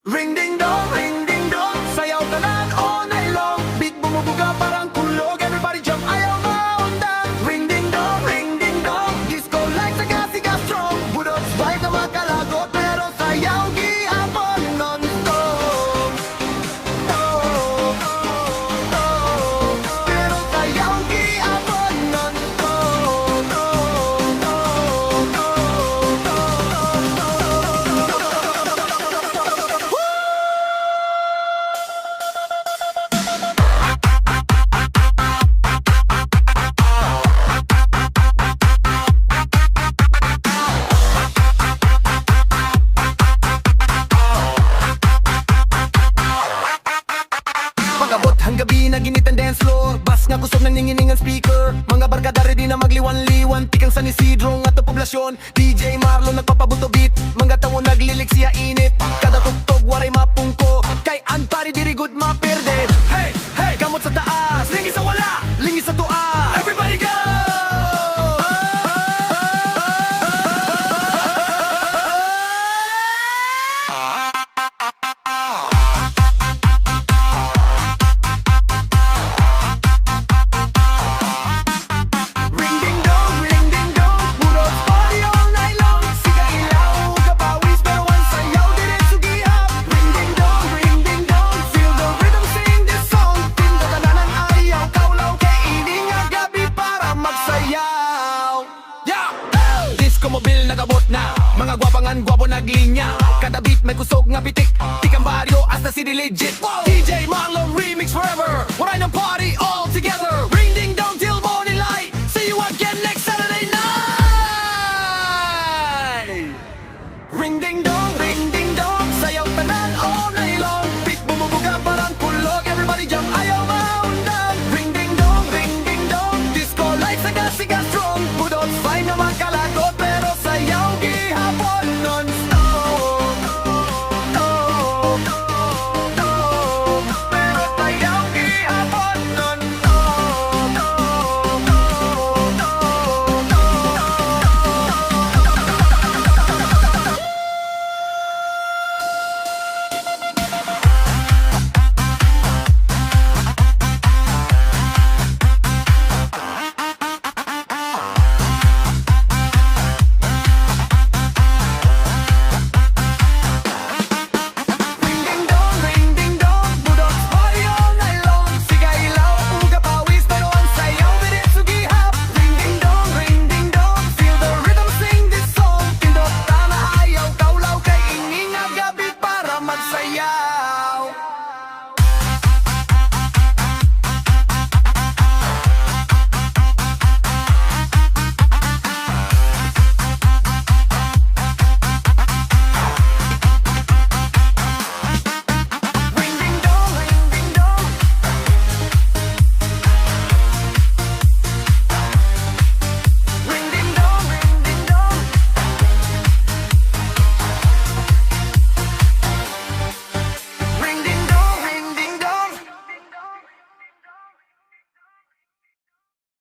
Ring ding dong, sayaw ka lang all night long. Beat bumubuga parang kulog, everybody jump, ayaw maundang. Ring ding dong, disco like sa gasiga strong. Budot vibe na makalagot, pero sayaw gihapon non-stop. Pero sayaw gihapon Pagabot hang gabi na ginit ang dance floor. Bas nga kusog ng ningining ang speaker. Mga barkada ready na magliwan-liwan. Pikang San Isidro nga to poblasyon. DJ Marlon nagpapabuto beat. Mga tawo naglilik siya init. Kada tugtog waray mapungko. Kay Anpari diri good maperde. Hey, hey, kamot sa taas, lingi sa wala, lingi sa tuwa. Everybody go! Ring ding dong, puro party all night long. Siga ilaw, kapawis pero ang sayaw diret sugihap. Ring ding dong, feel the rhythm, sing this song. Tinda tanan ayaw, kaulaw kay ini nga gabi para magsayaw. Yeah! Disco mobil nagabot na, mga gwapangan gwapo naglinya. Kada beat may kusog nga pitik, tikang baryo as the city legit. DJ Marlon remix forever, waray ng party all together.